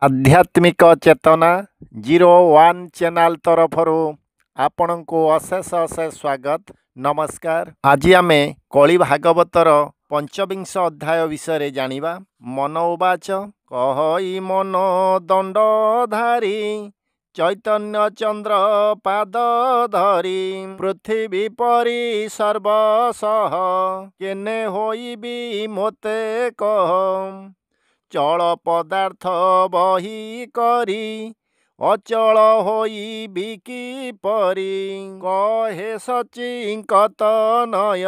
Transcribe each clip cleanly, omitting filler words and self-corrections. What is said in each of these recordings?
आध्यात्मिक चेतना 01 चैनल तरफर आपण को अशेष अशेष स्वागत नमस्कार। आज आमे कली भागवतर पंचविंश अध्याय विषय जानिबा। मन उवाच कहई मन दंडधारी चैतन्य चंद्र पाद धरी पृथ्वी परी सर्वसह केने होइबी मोते कह चल पदार्थ बही करी अचल होई बिकी परी कहे सचिंकत नय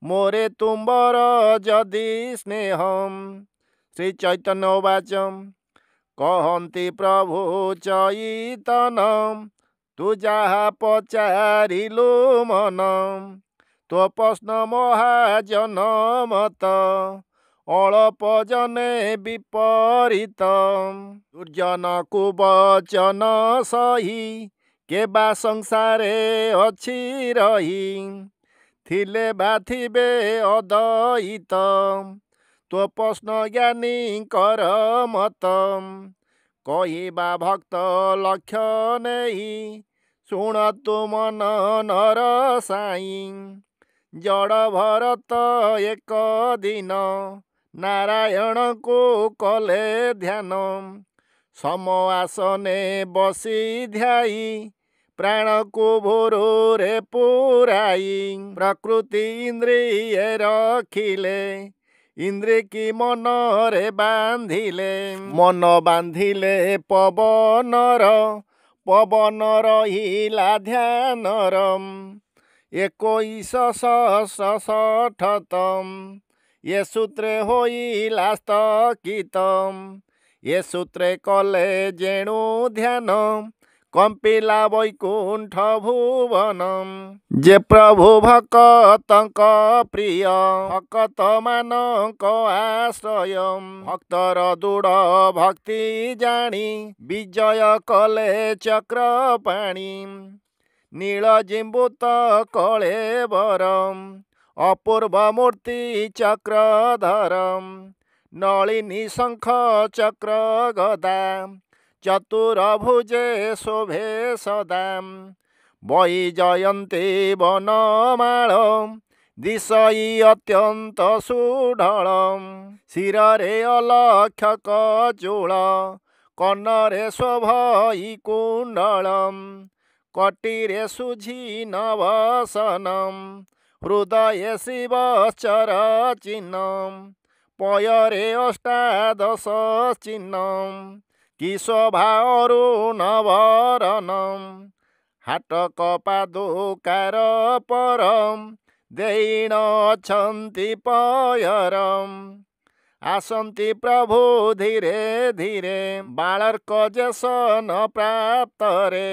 मोरे तुम्बर जदि स्नेहम। श्री चैतन्य उवाच कहन्ति प्रभु चैतन्य तू जहा पचारिलु मन तो प्रश्न महाजन मत अल्प जने विपरीत दुर्जन कुवचन सही के बा संसारे अछि रही थिले बा थिबे अद्वैत तो प्रश्न ज्ञानी कर मत कहिबा भक्त लक्ष्य नहीं शुण तु मन नर साई जड़ भरत एक दिन नारायण को कले ध्यान सम आसने बसी ध्याई प्राण को भोरो रे पुराई प्रकृति इंद्रिय रखिले इंद्रिय की मन रे बांधिले मन बांधिले पवनर पवन रहिला ध्यानर 21 ये सूत्रे होइला स्थगितम ये सूत्रे कले जेणु ध्यान कंपिला वैकुंठ भुवनम जे प्रभु भक्तंक प्रिय भक्त मानक आश्रय भक्तर दृढ़ भक्ति जानी विजय कले चक्र पाणी नील जिम्बुत कले बरम अपूर्व मूर्ति चक्रधरम नलिनी शंख चक्र गदा चतुर्भुजे शोभे सदा वैजयन्ती वनमाल दिशई अत्यंत सुढल शिरे अलक्ष कचूल कन्नरे शोभई कुंडलम कटिरे सुझी नवसनम हृदय शिवचर चिन्हम पयरे अष्टादश चिन्हम कि शोभा अरुणवरनम हाटक पादुकार परम देण अछन्ति पयरम आसन्ति प्रभु धीरे धीरे बालर्क जेसन प्राप्तरे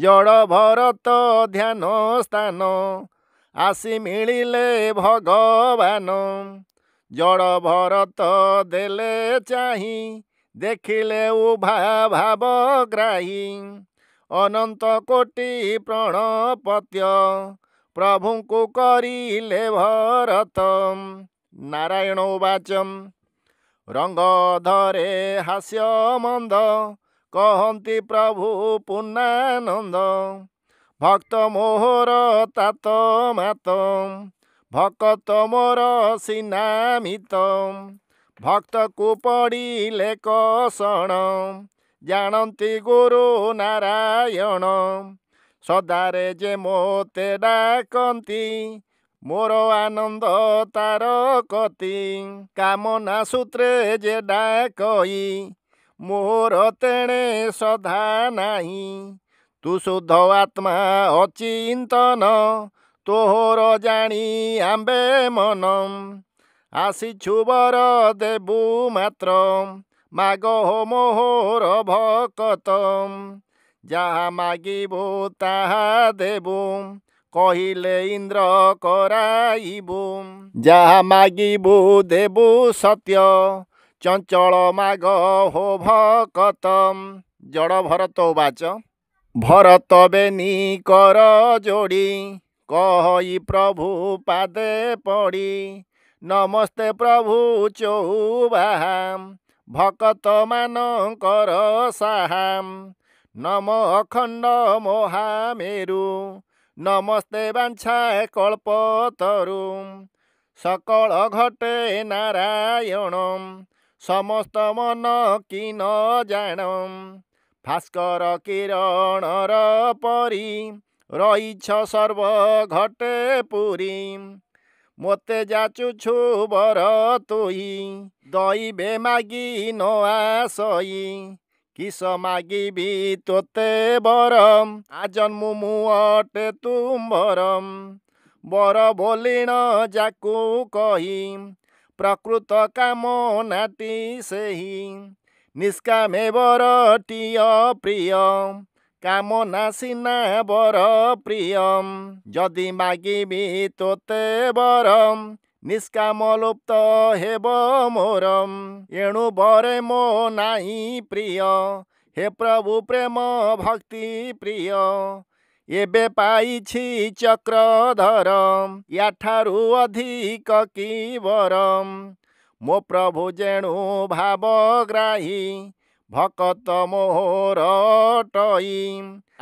जड़ भरत ध्यान स्थान आसी मिलिले भगवान जड़ भरत देले चाही देखिले उभा भावग्राही अनंत कोटि प्रणपत्य प्रभु को करिले भरत। नारायण उवाचम रंग धरे हास्य मंद कहन्ति प्रभु पुन्नानंद भक्त मोहर तात मात भक्त मोर सिनामित भक्त को पड़िले कषण जानती गुरु नारायण सदारे जे मोते डाकन्ति मोर आनंद तार कति कामना सूत्रे जे डाकई मोर तेणे सदा नाही तू शुद्ध आत्मा अचिंतन तोहर जानी आंबे मनम आसीछु वर देबु मात्र माग हो मोहर भकतम जहा मागिबु ताहा देबु कहिले इंद्र कराइबु जहा मागिबु देबु सत्य चंचल माग हो भकतम। जड़ भरत उवाच भरत बेनी कर जोड़ी कहि प्रभु पादे पड़ी नमस्ते प्रभु चौबाहा भक्त मानकर साहाम नम अखण्ड महामेरु नमस्ते बांछा कल्पतरु सकल घटे नारायण समस्त मन किन जाण भास्कर किरणर परी रहिछ सर्व घटे पुरी मोते जाचुछु बर तुही दैबे मागी न आसई किस मागिबी तोते बरम आजन्मु मु अटे तुम्बरम बर बोलिण जाकु कही प्रकृत काम नाटी सेही निष्कामे बरटिय प्रिय कामना सिना बर प्रिय जदि मागिबी तोते बरम निष्काम लुप्त हेब मोरम एणु बरे मो नाही प्रिय हे प्रभु प्रेम भक्ति प्रिय एबे पाइछि चक्रधर याठारु अधिक कि बरम मो प्रभु जेणु भावग्राही भकत मोहर टई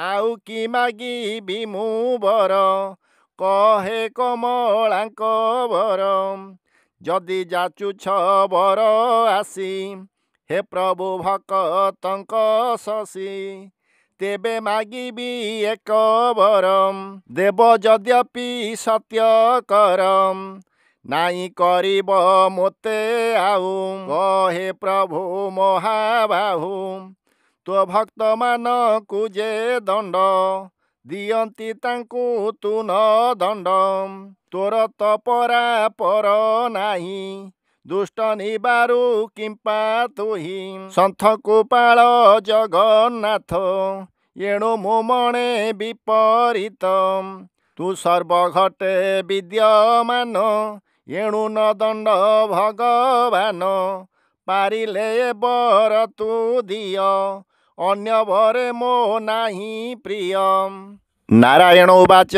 आउ कि मागिबी मु बर कहे कमलांक बर जदि जाचुछ बर आसी हे प्रभु भक्तंक शशी तेबे मागिबी एक बरम देव यद्यपि सत्य करम नाई करिब मोते आउ कहे प्रभु महाबाहु तो भक्त मानकु जे दंड दियंती तांकु तु न दंड तोर तो परा पर नाही दुष्ट निबारु किंपा तुही सन्थकु पाळ जगन्नाथ एणु मु मणे विपरीत तु सर्वघटे विद्यमान एणु न दंड भगवान पारिले बर तु दिय अन्य बरे मो नाही प्रिय नारायण उवाच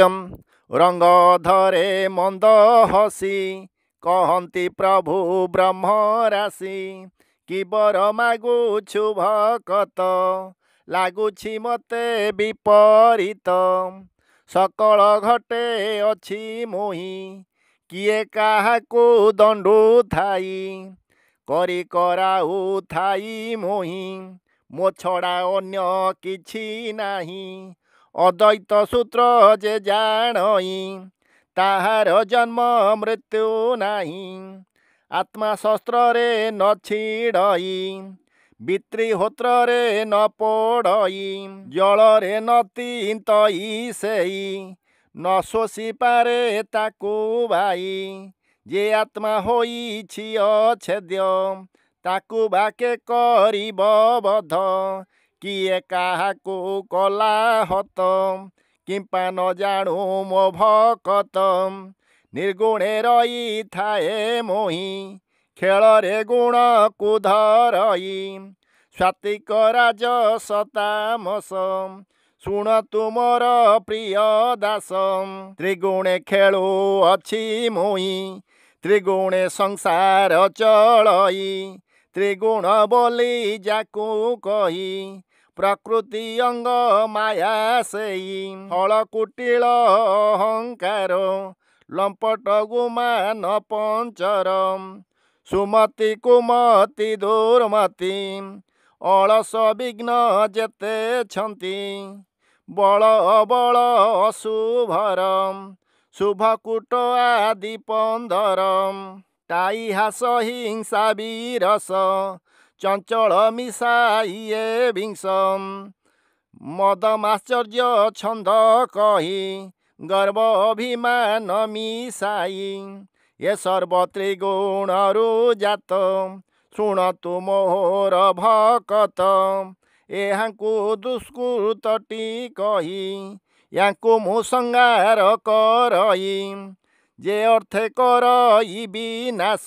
रंग धरे मंद हसी कहन्ति प्रभु ब्रह्म राशि कि बर मागुछु भकत लागुछि मते विपरीत सकल घटे अछि मोहि किए काहाकु दंडु थाई करी कराउ थाई मोहि मो छड़ा अन्य किछि नाही अद्वैत सूत्र जे जानई ताहार जन्म मृत्यु नाही आत्मा शस्त्र रे न छिड़ई वित्रिहोत्र रे न पोड़ई जल रे न तीन्तई सेई न शोषि पारे ताकु भाई जे आत्मा होइछि अछेद्य ताकु बाके करिब बध किए काहाकु कला हत किंपा न जाणु मो भकत निर्गुणे रही थाए मोहि खेल रे गुण को धरई स्वात्विक राजस तामस शुण तुमर प्रिय दास त्रिगुणे खेलु अछि मोहि त्रिगुणे संसार चलई त्रिगुण बोली जाकु कही प्रकृति अंग माया सेई फल कुटिल अहंकार लंपट गुमान पंचर सुमति कुमति दुर्मति अलस विघ्न जेते छंती बल अबल अशुभर शुभकूट आदि पंदर टाई हास हिंसा वीरस चंचल मिसाइए विंशम मदमाश्चर्य छंद कही गर्व अभिमान मिसाई ये सर्वत्रिगुणरु जात शुण तु मोहर भकत एहांकु दुष्कृतटी कही यांकु मु संगार करई जे अर्थे करई विनाश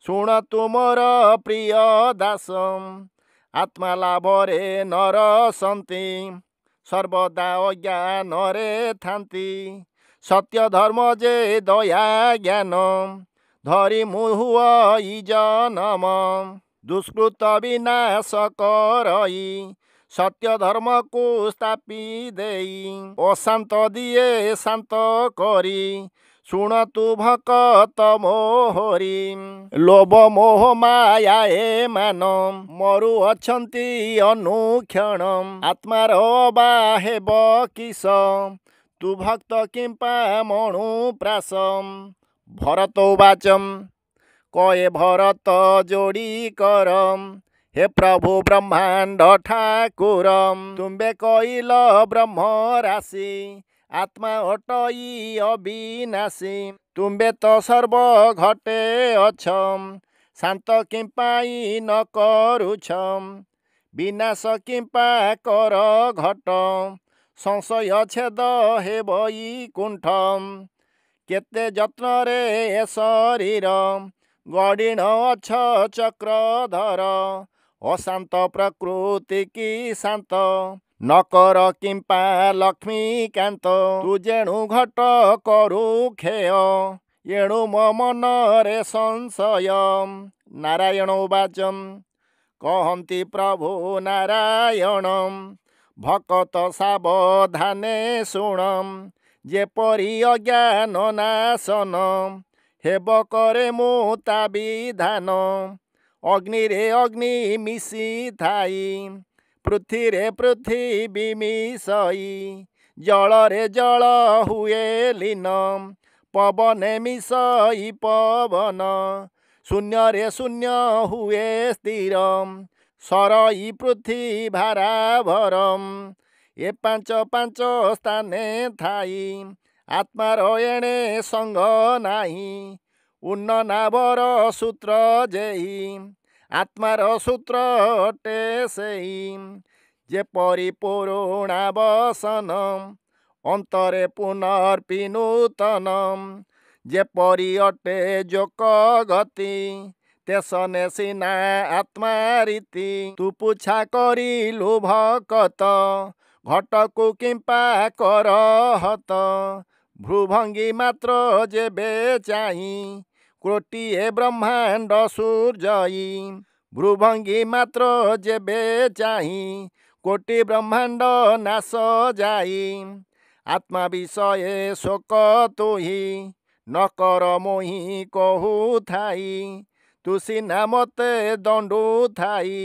शुण तुमर प्रिय दास आत्मा लाभ रे नर सन्ति सर्वदा अज्ञान रे थांती सत्य धर्म जे दया ज्ञान धरी मुहुई जनम दुष्कृत विनाश करई सत्य धर्म को स्थापी देई अशांत दिए शांत करी शुण तु भक्त मोहरी लोभ मोह माया ए मान मरु अछंती अनुक्षण आत्मार बा हेब किस तु भक्त किंपा मणु प्रास भरत उवाचम कहे भरत जोड़ी करम हे प्रभु ब्रह्मांड ठाकुर तुम्बे कइल ब्रह्म राशि आत्मा अटई अविनाशी तुम्बे तो सर्व घटे अछम शांत किंपाई न करुछम विनाश किंपा कर घट संशय छेद हे बई कुंठम केते यत्न रे ए शरीर गड़ीण अछ चक्रधर अशांत प्रकृति की शांत नकर किंपा लक्ष्मीकांत तु जेणु घट करु खेय एणु मो मन रे संशय नारायण उवाचम कहन्ति प्रभु नारायण भक्त सावधाने शुणम जेपरि अज्ञान नाशन हेब करे मुता विधान अग्नि रे अग्नि मिशी थाई पृथ्वी रे पृथ्वी मिसई जल रे जल हुए लीन पवन मिसई पवन शून्य रे शून्य हुए स्थिर सरई पृथ्वी भाराभरम ए पांच पांच स्थाने थाई आत्मार एणे संग नाही उन्ननाभर सूत्र जेहि आत्मार सूत्र अटे सेहि जेपरि पुरुणा बसन अंतरे पुनर्पिनूतन जेपरि अटे जोक गति तेसने सिना आत्मा रीति तु पुछा करिलु भकत घटकु किंपा कर हत भ्रुभंगी मात्र जेबे चाही कोटिए ब्रह्मांड सूर्यई भ्रुभंगी मात्र जेबे चाही कोटि ब्रह्मांड नाश जाई आत्मा विषय शोक तुही न कर मोहि कहु थाई तु सिना मते दंडु थाई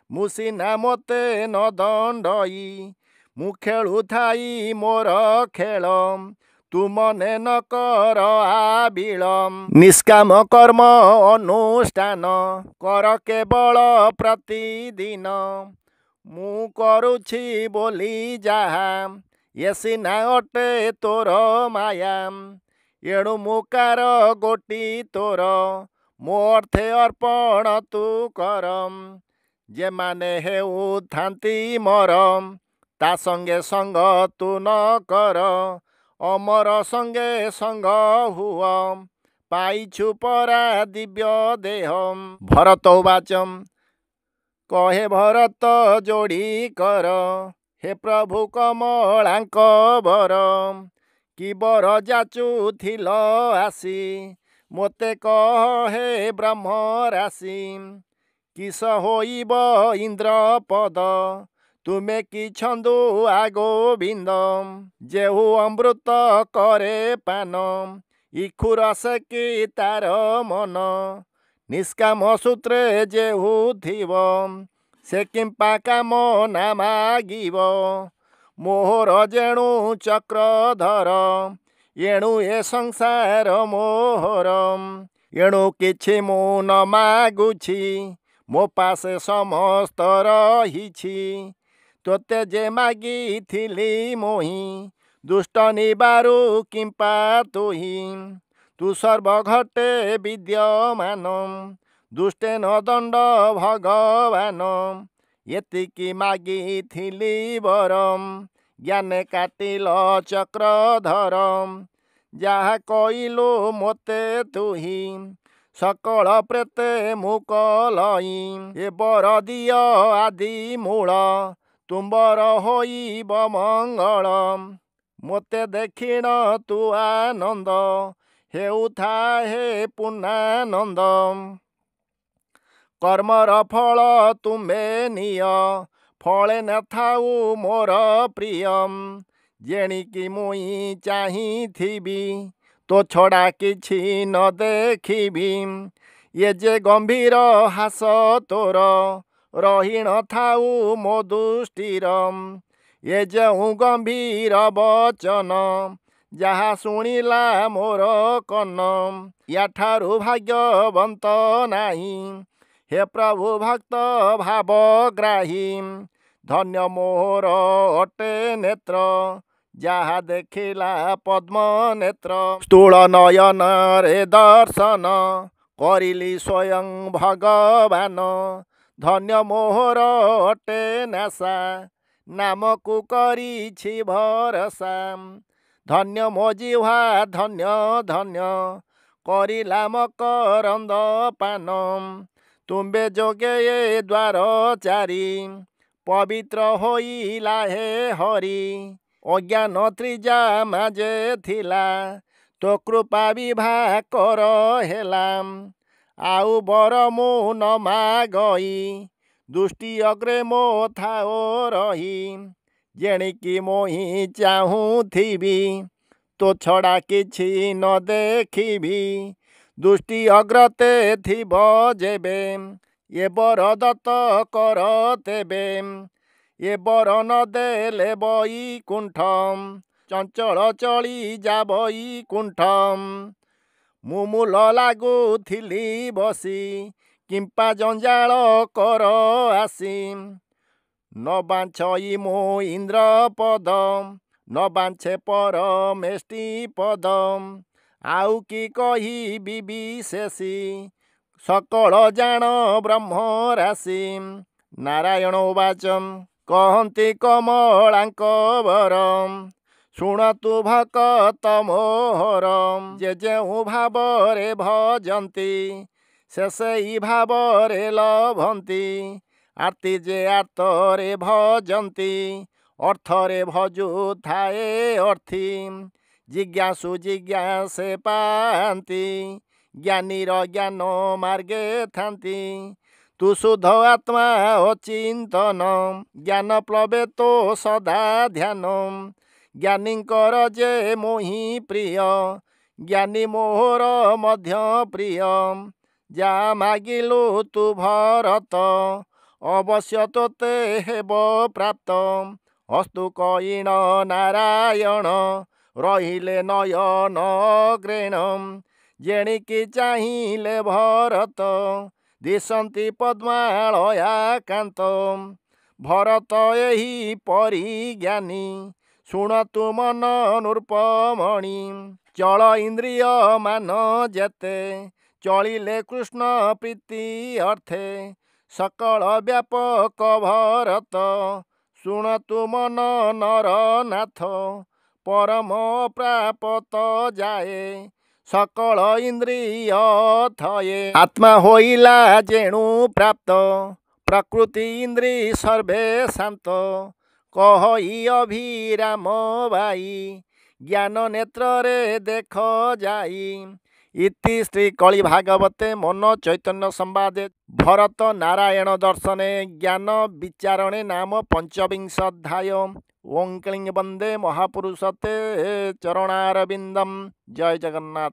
मु सिना मते न दंडई मु खेलु थाई मोर खेल तु मने न कर आबिलम निष्काम कर्म अनुष्ठान कर केवल प्रतिदिन मु करुछि बोली जाहा ये सिना अटे तोर माया एणु मुकार गोटी तोर मो अर्थे अर्पण तु करम जे माने हेउ थांती मरम ता संगे संग तु न कर अमर संगे संग हुआ पाइछु परा दिव्य देहम भरत उवाचम कहे भरत जोड़ी कर हे प्रभु कमलांक बर कि बर जाचुथिल आसी मोते कह हे ब्रह्म राशि किस होइब इंद्र पद तुमे कि छंदु आगोविंद जेहु अमृत करे पान इखु रस कि तार मन निष्काम सूत्रे जेहु थिव से किंपा काम ना मागिब मोहर जेणु चक्रधर एणु ए संसार मोहर एणु किछि मु न मागुछि मो पासे समस्त रहिछि तोते जे मागी थिली मोहि दुष्ट निबारु किंपा तुहि तु सर्व घटे विद्यमान दुष्टे न दंड भगवान एतिकी मागी थिली बरम ज्ञाने काटिल चक्रधर जहा कइलु मोते तुहि सकल प्रेते मुकलई ए बर दिय आदि मूल तुम्बर होइब मंगल मोते देखिण तु आनंद हेउथा हे पुनानंद कर्मर फल तुमे निय फले न थाऊ मोर प्रियम जेणिकी मुई चाहिथिबी तो छड़ा किछि न देखिबी ये जे गंभीर हास तोर रही न थाऊ मो दुष्टिर ये जो गंभीर वचन जहा शुणिला मोर कन याठारु भाग्यवंत नाही हे प्रभु भक्त भावग्राही धन्य मोर अटे नेत्र जहा देखिला पद्म नेत्र स्थूल नयन रे दर्शन करिली स्वयं भगवान धन्य मोहर अटे नासा नामकु करिछि भरसा धन्य मो जिह्वा धन्य धन्य करिला मकरंद पान तुम्बे जोगे ये द्वार चारी पवित्र होइला हे हरि अज्ञान त्रिजा माजे थिला तो कृपा विभा कर हेला आउ बर मु न मागई दुष्टि अग्रे मो थाओ रही जेणिकी मोहि चाहूथिबी तो छड़ा किछि न देखिबी दुष्टि अग्रते थिब जेबे ये बर दत्त कर तेबे ये बर न देले बैकुंठम चंचल चली जा बैकुंठम मुमूल लागुथिली बसी किंपा जंजाल कर आसी न बांछई मो इंद्र पद न बांछे परमेष्टि पद आउ कि कही विशेषी सकल जान ब्रह्म राशि नारायण उवाच कहन्ति कमलांक वरम शुणतु भक्त मोहर जे जेउ भावरे भजन्ति से सेई भावरे लभन्ति आर्ति जे आर्तरे भजन्ति अर्थरे भजु थाए अर्थी जिज्ञासु जिज्ञासे पान्ति ज्ञानीर ज्ञान मार्गे थान्ति तु शुद्ध आत्मा अचिंतन ज्ञान प्लवे तो सदा ध्यान ज्ञानींकर जे मोहि प्रिय ज्ञानी मोहर मध्य प्रिय जा मागिलु तु भरत अवश्य तोते हेब प्राप्त अस्तु कईन नारायण रहिले नयन ग्रेण जेणिकी चाहिले भरत दिशन्ति पद्मालया कांत भरत एही परिज्ञानी शुणतु मन नृपमणि चल इंद्रिय मान जेते चलिले कृष्ण प्रीति अर्थे सकल व्यापक भरत शुणतु मन नरनाथ परम प्राप्त जाए सकल इंद्रिय थये आत्मा होइला जेणु प्राप्त प्रकृति इंद्री सर्वे शांत कहि अभिराम भाई ज्ञान नेत्र रे देख जाई इति श्री कलि भागवते मन चैतन्य संवादे भरत नारायण दर्शने ज्ञान विचारणे नाम पंचविंशाध्याय ओं क्लीं वंदे महापुरुषते चरणारविंदम। जय जगन्नाथ।